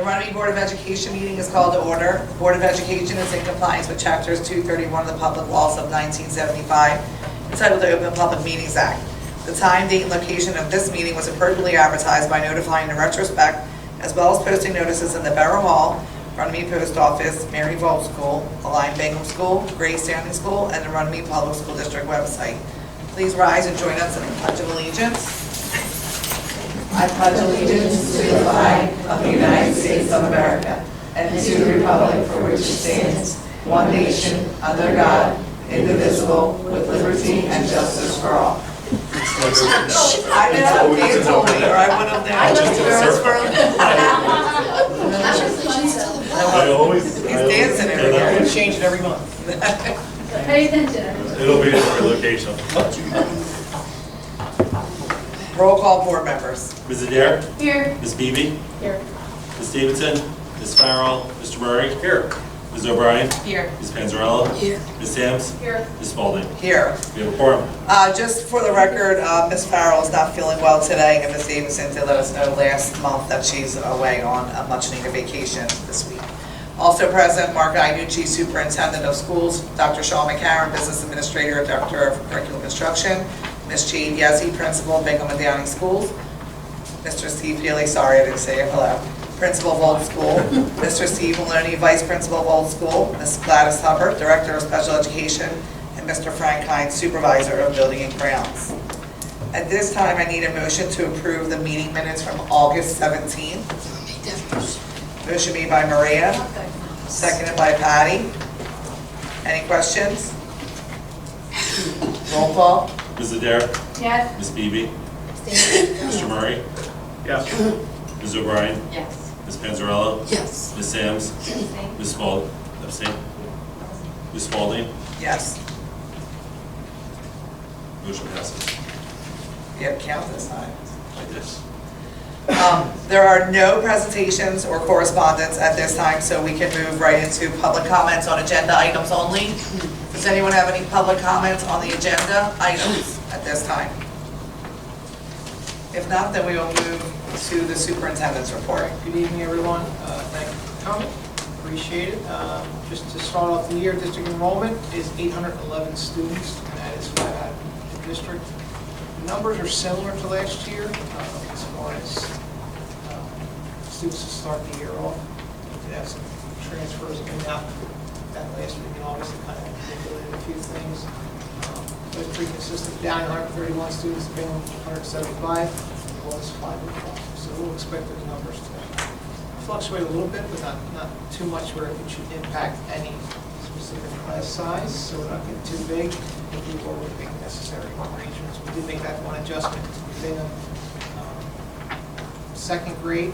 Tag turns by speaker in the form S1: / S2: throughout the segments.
S1: Runnemede Board of Education meeting is called to order. The Board of Education is in compliance with Chapters 231 of the Public Laws of 1975, entitled the Open Public Meetings Act. The time, date, and location of this meeting was appropriately advertised by notifying in retrospect, as well as posting notices in the Borough Hall, Runnemede Post Office, Mary Vogt School, Align Bingham School, Grace Standing School, and the Runnemede Public School District website. Please rise and join us in the Pledge of Allegiance. I pledge allegiance to the flag of the United States of America and to the republic for which it stands, one nation, under God, indivisible, with liberty and justice for all. I know, Dan told me, or I would have known. He's dancing every day.
S2: We change it every month.
S3: Pay attention.
S4: It'll be a different location.
S1: Roll call, board members.
S4: Ms. Adair?
S3: Here.
S4: Ms. Beebe?
S3: Here.
S4: Ms. Davidson? Ms. Farrell? Mr. Murray? Here. Ms. O'Brien?
S3: Here.
S4: Ms. Panzarella? Here. Ms. Sams?
S3: Here.
S4: Ms. Spalding?
S1: Here.
S4: We have a quorum.
S1: Just for the record, Ms. Farrell is not feeling well today, and Ms. Davidson did let us know last month that she's away on a much-needed vacation this week. Also present, Mark Iannucci, Superintendent of Schools, Dr. Sean McCarron, Business Administrator, Director of Curriculum Instruction, Ms. Jade Yezzi, Principal, Bingham and Downing Schools, Mr. Steve Healy, sorry I didn't say it, hello, Principal of Old School, Mr. Steve Maloney, Vice Principal of Old School, Ms. Gladys Hubbard, Director of Special Education, and Mr. Frank Hines, Supervisor of Building and Grounds. At this time, I need a motion to approve the meeting minutes from August 17th. Motion made by Maria, seconded by Patty. Any questions? Roll call.
S4: Ms. Adair?
S3: Yes.
S4: Ms. Beebe? Mr. Murray?
S2: Yes.
S4: Ms. O'Brien?
S3: Yes.
S4: Ms. Panzarella?
S3: Yes.
S4: Ms. Sams? Ms. Spalding? Abstain? Ms. Spalding?
S1: Yes.
S4: Motion passes.
S1: You have to count this time.
S4: Like this.
S1: There are no presentations or correspondence at this time, so we can move right into public comments on agenda items only. Does anyone have any public comments on the agenda items at this time? If not, then we will move to the superintendent's report.
S2: Good evening, everyone. Thank you for coming. Appreciate it. Just to start off the year, district enrollment is 811 students, and that is right out of the district. The numbers are similar to last year as far as students to start the year off. We did have some transfers in and out that last week in August that kind of manipulated a few things. But it's pretty consistent. Down 131 students, being 175, it was 505. So we'll expect those numbers to fluctuate a little bit, but not too much where it should impact any specific class size. So we're not getting too big. If we were making necessary arrangements, we did make that one adjustment to Bingham. Second grade,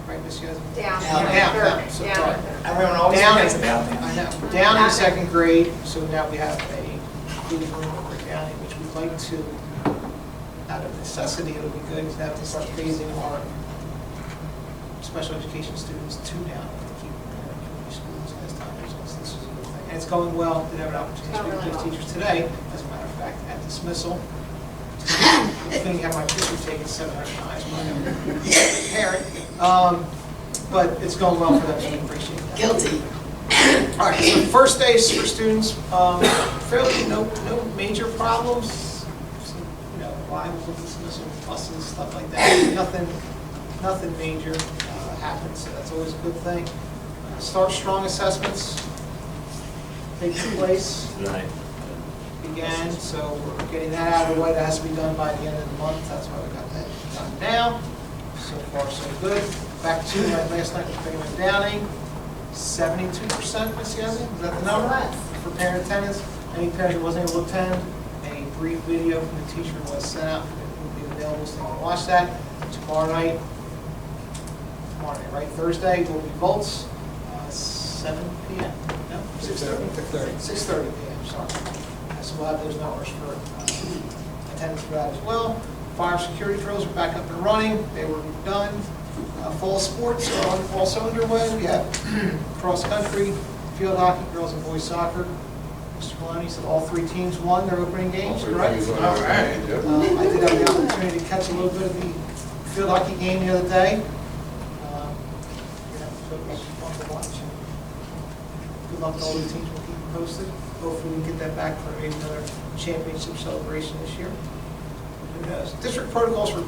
S2: right, Ms. Yezzi?
S3: Down.
S2: Down. So sorry.
S1: Everyone always
S2: Down
S1: forgets
S2: in-
S1: about that.
S2: I know. Down in second grade, so now we have a included room over at Downey, which we'd like to, out of necessity, it'll be good, is to have to start phasing our special education students to Downey to keep community schools as time goes on. So this is a good thing. And it's going well. Did have an opportunity to speak with those teachers today, as a matter of fact, at dismissal. I think I have my picture taken 700 times by a parent. But it's going well for them, so we appreciate that.
S1: Guilty.
S2: All right, so first days for students, fairly no major problems. Some, arrivals with dismissal, buses, stuff like that. Nothing major happens, so that's always a good thing. Start strong assessments take place.
S4: Tonight.
S2: Began, so we're getting that out of the way. That has to be done by the end of the month. That's why we got that done now. So far, so good. Back to last night with Bingham and Downing. 72%, Ms. Yezzi, is that the number? For parent attendance. Any parent that wasn't able to attend, a brief video from the teacher was sent out. It will be available, so you can watch that. Tomorrow night, right? Thursday will be votes, 7 p.m. No? 6:30. 6:30 p.m. Sorry. So we'll have those numbers for attendance for that as well. Fire security drills are back up and running. They were done. Fall sports are also underway. We have cross country, field hockey, girls and boys soccer. Mr. Maloney said all three teams won their opening games, correct? All right. I did have the opportunity to catch a little bit of the field hockey game the other day. So it was fun to watch. Good luck to all the teams, we'll keep you posted. Hopefully we get that back for maybe another championship celebration this year. Who knows? District protocols for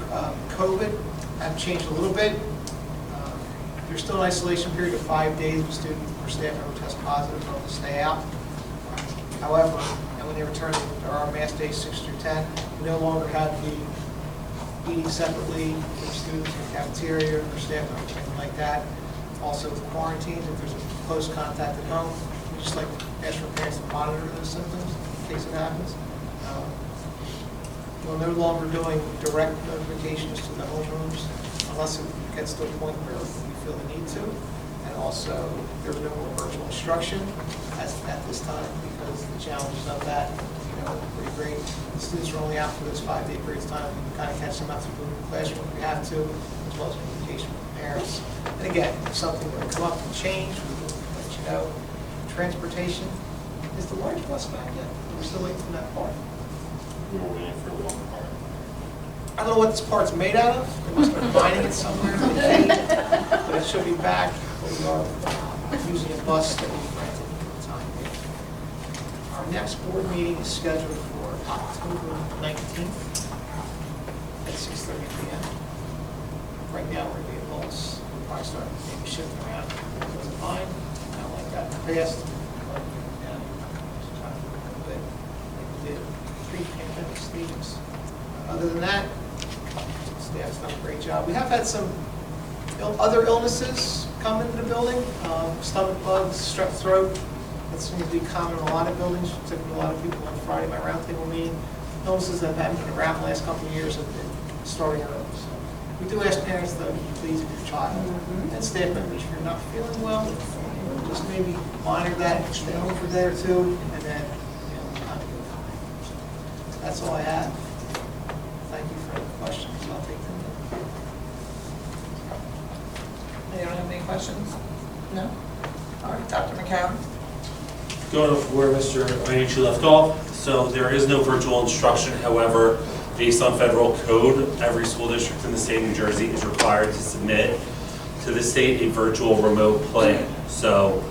S2: COVID have changed a little bit. There's still an isolation period of 5 days if a student or staff member tests positive or to stay out. However, and when they return, there are mask days 6 through 10. We no longer have the eating separately with students in the cafeteria or staff or anything like that. Also quarantines, if there's a close contact at home, we just like to ask for parents to monitor those symptoms in case it happens. We're no longer doing direct notifications to the homerooms unless it gets to a point where we feel the need to. And also, there's no more virtual instruction at this time because the challenges of that, are pretty great. The students are only out for those 5-day periods of time. We can kind of catch them out through the classroom if we have to, as well as communication with parents. And again, if something were to come up and change, we will let you know. Transportation, is the large bus back yet? We're still waiting for that part.
S4: We were waiting for the one part.
S2: I don't know what this part's made out of. They must have been mining it somewhere. But it should be back. We are using a bus that we've rented for the time being. Our next board meeting is scheduled for October 19th at 6:30 p.m. Right now, we're going to be at Lowell's. We'll probably start maybe shifting around. It wasn't mine. I don't like that in the past. But, yeah, just trying to do a little bit like we did pre-pandemic stages. Other than that, staff's done a great job. We have had some other illnesses come into the building, stomach bugs, strep throat. That seems to be common in a lot of buildings, particularly a lot of people on Friday, my roundtable meeting. Illnesses that haven't been around the last couple of years have been starting early. So we do ask parents to be pleased with your child. And staff members, if you're not feeling well, just maybe monitor that, stay home for a day or two, and then, kind of go from there. So that's all I have. Thank you for any questions. I'll take them.
S1: Anyone have any questions? No? All right, Dr. McCown?
S4: Going off where Mr. Iannucci left off, so there is no virtual instruction. However, based on federal code, every school district in the state of New Jersey is required to submit to the state a virtual remote plan. So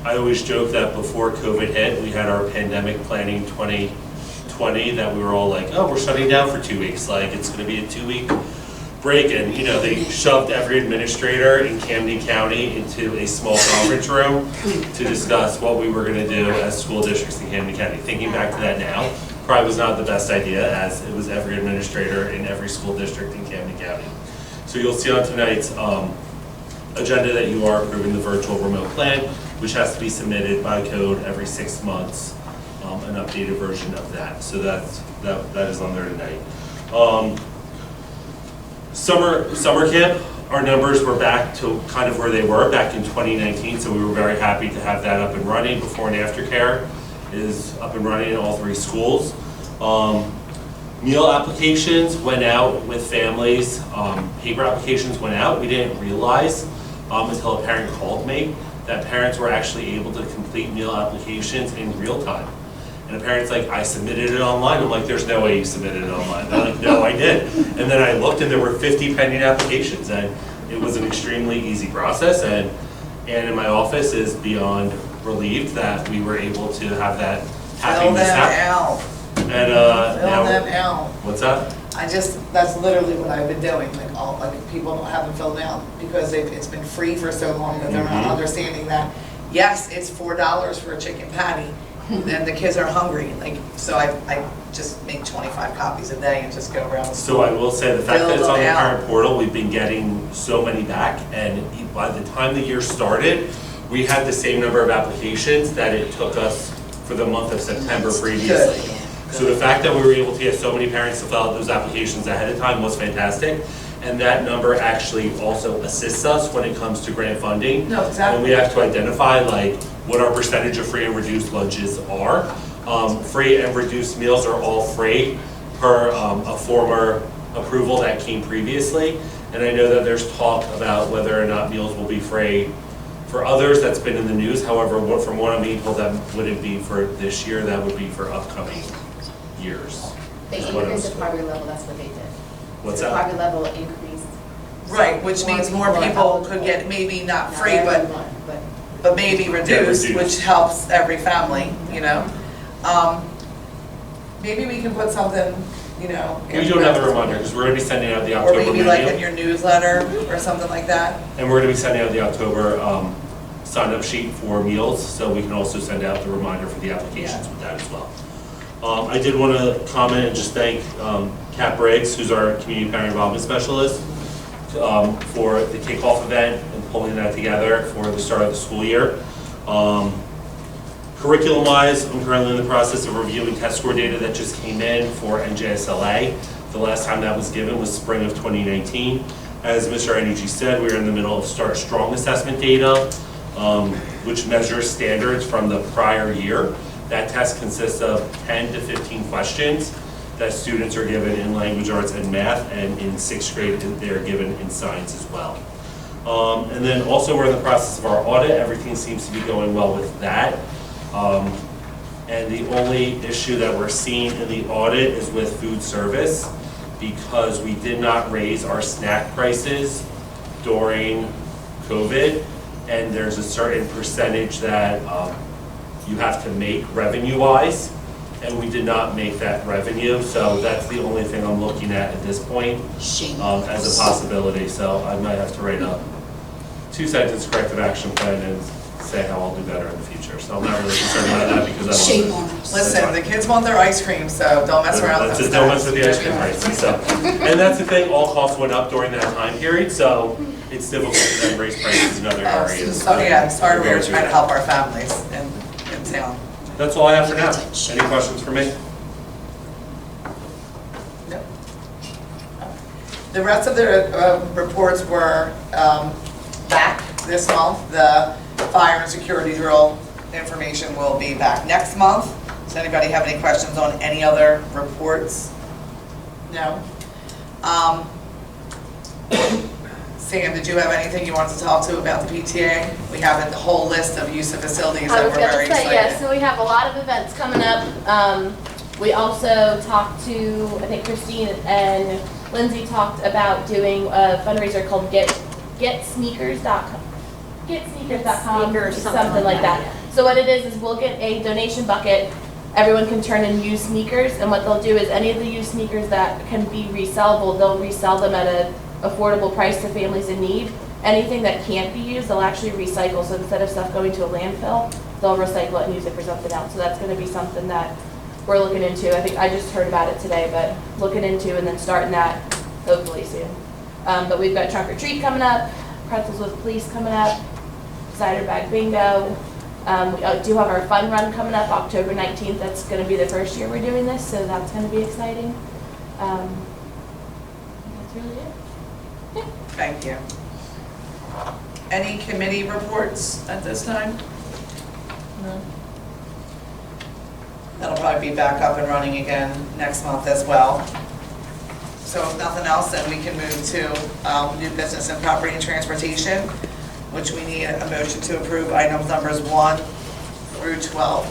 S4: I always joke that before COVID hit, we had our pandemic planning 2020 that we were all like, oh, we're shutting down for 2 weeks. Like, it's going to be a 2-week break. And, they shoved every administrator in Camden County into a small conference room to discuss what we were going to do as school districts in Camden County. Thinking back to that now, probably was not the best idea, as it was every administrator in every school district in Camden County. So you'll see on tonight's agenda that you are approving the virtual remote plan, which has to be submitted by code every 6 months, an updated version of that. So that is on there tonight. Summer camp, our numbers were back to kind of where they were back in 2019, so we were very happy to have that up and running. Before and after care is up and running in all 3 schools. Meal applications went out with families. Paper applications went out. We didn't realize until a parent called me that parents were actually able to complete meal applications in real time. And the parent's like, I submitted it online. I'm like, there's no way you submitted it online. They're like, no, I did. And then I looked and there were 50 pending applications, and it was an extremely easy process. And in my office is beyond relieved that we were able to have that happiness happen.
S1: Fill them
S4: And
S1: Fill them out.
S4: What's that?
S1: That's literally what I've been doing, people haven't filled out because it's been free for so long that they're not understanding that, yes, it's $4 for a chicken patty, and the kids are hungry, so I just make 25 copies a day and just go around the school.
S4: So I will say the fact
S1: Fill
S4: that it's on the
S1: them out.
S4: parent portal, we've been getting so many back, and by the time the year started, we had the same number of applications that it took us for the month of September previously.
S1: Good.
S4: So the fact that we were able to get so many parents to fill out those applications ahead of time was fantastic. And that number actually also assists us when it comes to grant funding.
S1: No, exactly.
S4: And we have to identify what our percentage of free and reduced lunches are. Free and reduced meals are all free per a former approval that came previously. And I know that there's talk about whether or not meals will be free for others. That's been in the news. However, from what I'm being told, that wouldn't be for this year, that would be for upcoming years.
S5: They
S4: is what I
S5: increased
S4: was
S5: the
S4: told.
S5: poverty level, that's what they did.
S4: What's
S5: The
S4: that?
S5: poverty level increased
S1: Right, which means more people could get, maybe not free, but maybe reduced,
S4: reduced.
S1: which helps every family, you know? Maybe we can put something, you know.
S4: We do another reminder, because we're gonna be sending out the
S1: Or
S4: October
S1: maybe like in
S4: menu.
S1: your newsletter or something like that.
S4: And we're gonna be sending out the October sign-up sheet for meals, so we can also send out the reminder for the applications with that as well. I did want to comment and just thank Kat Briggs, who's our community parent involvement specialist, for the kickoff event and pulling that together for the start of the school year. Curriculum-wise, I'm currently in the process of reviewing test score data that just came in for NJSLA. The last time that was given was spring of 2019. As Mr. Iannucci said, we're in the middle of Start Strong assessment data, which measures standards from the prior year. That test consists of 10 to 15 questions that students are given in language arts and math, and in 6th grade they're given in science as well. And then also we're in the process of our audit. Everything seems to be going well with that. And the only issue that we're seeing in the audit is with food service, because we did not raise our snack prices during COVID, and there's a certain percentage that you have to make revenue-wise, and we did not make that revenue, so that's the only thing I'm looking at this point as a possibility. So I might have to write a 2-sentence corrective action plan and say how I'll do better in the future. So I'm not really concerned about that because I
S5: Shame
S4: don't.
S5: on us.
S1: Listen, the kids want their ice cream, so don't mess around with
S4: That's
S1: them.
S4: just, don't mess with the ice cream prices. So, and that's the thing, all costs went up during that time period, so it's difficult to then raise prices in other areas.
S1: Oh, yeah, sorry, we were trying to help our families in town.
S4: That's all I have for now. Any questions for me?
S1: Yep. The rest of the reports were back this month. The fire and security drill information will be back next month. Does anybody have any questions on any other reports? No? Sam, did you have anything you wanted to talk to about the PTA? We have a whole list of use of facilities
S6: I
S1: that
S6: was
S1: we're
S6: going
S1: very
S6: to say,
S1: excited.
S6: yes, so we have a lot of events coming up. We also talked to, I think Christine and Lindsay talked about doing a fundraiser called GetSneakers.com. GetSneakers.com,
S3: Sneakers,
S6: something like that. So what it is we'll get a donation bucket. Everyone can turn in used sneakers, and what they'll do is any of the used sneakers that can be resellable, they'll resell them at an affordable price to families in need. Anything that can't be used, they'll actually recycle. So instead of stuff going to a landfill, they'll recycle it and use it for something else. So that's going to be something that we're looking into. I think I just heard about it today, but looking into and then starting that hopefully soon. But we've got trunk or treat coming up, pretzels with police coming up, cider bag bingo. We do have our fun run coming up October 19th. That's going to be the first year we're doing this, so that's going to be exciting. That's really it.
S1: Thank you. Any committee reports at this time? No. That'll probably be back up and running again next month as well. So if nothing else, then we can move to new business and property and transportation, which we need a motion to approve items numbers 1 through 12.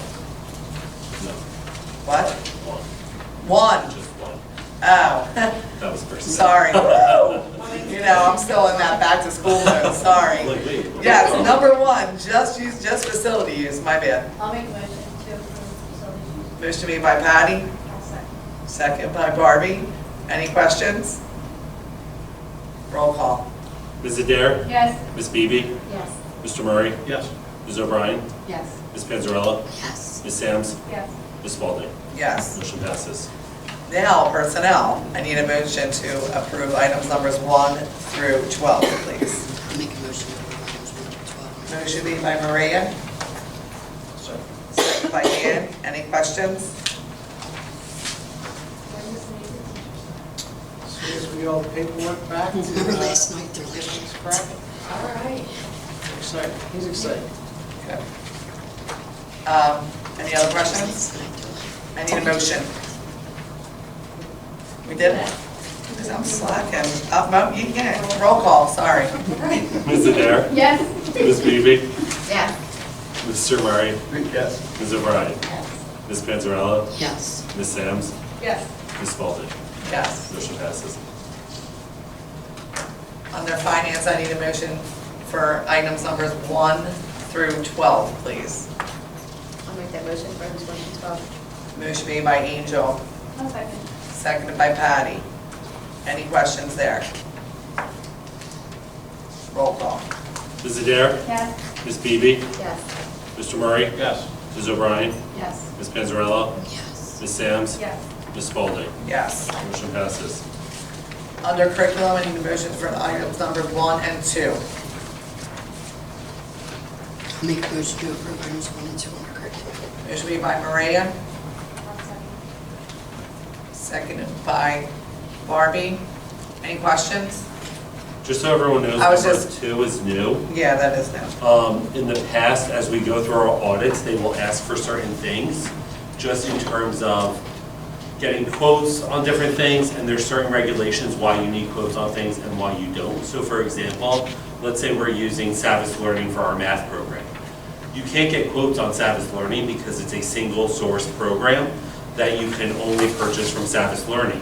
S4: No.
S1: What?
S4: One.
S1: 1.
S4: Just one.
S1: Oh,
S4: That was first.
S1: sorry. You know, I'm still in that back to school mode, sorry.
S4: Like, wait.
S1: Yes, number 1, just facility use, my bad.
S3: I'll make a motion to approve facility use.
S1: Motion made by Patty,
S3: I'll second.
S1: second by Barbie. Any questions? Roll call.
S4: Ms. Adair?
S3: Yes.
S4: Ms. Beebe?
S3: Yes.
S4: Mr. Murray?
S2: Yes.
S4: Ms. O'Brien?
S3: Yes.
S4: Ms. Panzarella?
S5: Yes.
S4: Ms. Sams?
S3: Yes.
S4: Ms. Spalding?
S1: Yes.
S4: Motion passes.
S1: Now, personnel. I need a motion to approve items numbers 1 through 12, please.
S5: I'll make a motion to approve items 1 through 12.
S1: Motion made by Maria, second by Ann. Any questions?
S2: As soon as we all the paperwork back to
S5: Remember last night, they're
S2: get
S5: like,
S2: things cracking.
S3: All right.
S2: Excited. He's excited.
S1: Okay. Any other questions? I need a motion. We did it? Because I'm slacking. You can, roll call, sorry.
S4: Ms. Adair?
S3: Yes.
S4: Ms. Beebe?
S3: Yes.
S4: Mr. Murray?
S2: Yes.
S4: Ms. O'Brien?
S3: Yes.
S4: Ms. Panzarella?
S5: yes.
S4: Ms. Sams?
S3: Yes.
S4: Ms. Spalding?
S1: Yes.
S4: Motion passes.
S1: On Under Finance, I need a motion for items numbers 1 through 12, please.
S3: I'll make that motion for items 1 through 12.
S1: Motion made by Angel,
S3: I'll second.
S1: seconded by Patty. Any questions there? Roll call.
S4: Ms. Adair?
S3: Yes.
S4: Ms. Beebe?
S3: Yes.
S4: Mr. Murray?
S2: Yes.
S4: Ms. O'Brien?
S3: Yes.
S4: Ms. Panzarella?
S5: Yes.
S4: Ms. Sams?
S3: Yes.
S4: Ms. Spalding?
S1: Yes.
S4: Motion passes.
S1: Under Curriculum, I need a motion for items numbers 1 and 2.
S5: I'll make a motion to approve items 1 and 2 under curriculum.
S1: Motion made by Maria, seconded by Barbie. Any questions?
S4: Just so everyone knows,
S1: I was
S4: number
S1: just-
S4: 2 is new.
S1: Yeah, that is now.
S4: In the past, as we go through our audits, they will ask for certain things, just in terms of getting quotes on different things, and there's certain regulations why you need quotes on things and why you don't. So for example, let's say we're using Savvis Learning for our math program. You can't get quotes on Savvis Learning because it's a single source program that you can only purchase from Savvis Learning.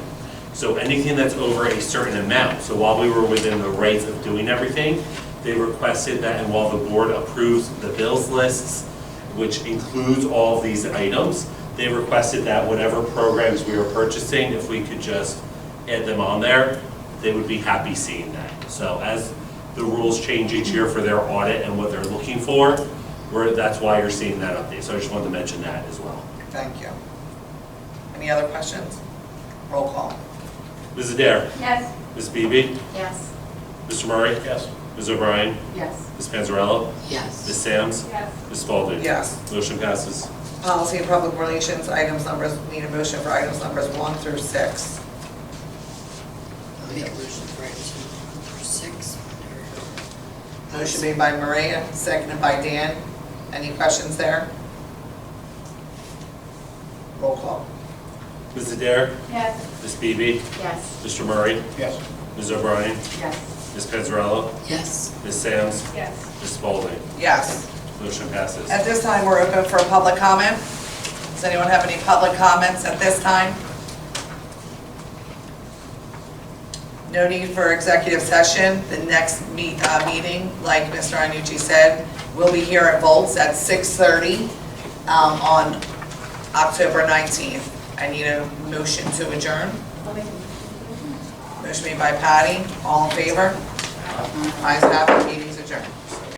S4: So anything that's over a certain amount, so while we were within the rights of doing everything, they requested that, and while the board approves the bills lists, which includes all of these items, they requested that whatever programs we were purchasing, if we could just add them on there, they would be happy seeing that. So as the rules change each year for their audit and what they're looking for, that's why you're seeing that update. So I just wanted to mention that as well.
S1: Thank you. Any other questions? Roll call.
S4: Ms. Adair?
S3: Yes.
S4: Ms. Beebe?
S3: Yes.
S4: Mr. Murray?
S2: Yes.
S4: Ms. O'Brien?
S3: Yes.
S4: Ms. Panzarella?
S5: Yes.
S4: Ms. Sams?
S3: Yes.
S4: Ms. Spalding?
S1: Yes.
S4: Motion passes.
S1: Policy and Public Relations, items numbers, need a motion for items numbers 1 through 6.
S5: I'll make a motion for items 1 through 6 under.
S1: Motion made by Maria, seconded by Dan. Any questions there? Roll call.
S4: Ms. Adair?
S3: Yes.
S4: Ms. Beebe?
S3: Yes.
S4: Mr. Murray?
S2: Yes.
S4: Ms. O'Brien?
S3: Yes.
S4: Ms. Panzarella?
S5: Yes.
S4: Ms. Sams?
S3: Yes.
S4: Ms. Spalding?
S1: Yes.
S4: Motion passes.
S1: At this time, we're open for public comment. Does anyone have any public comments at this time? No need for executive session. The next meeting, like Mr. Iannucci said, will be here at Volts at 6:30 on October 19th. I need a motion to adjourn.
S3: I'll make a
S1: Motion made by Patty. All in favor? Ayes have it. Meeting's adjourned.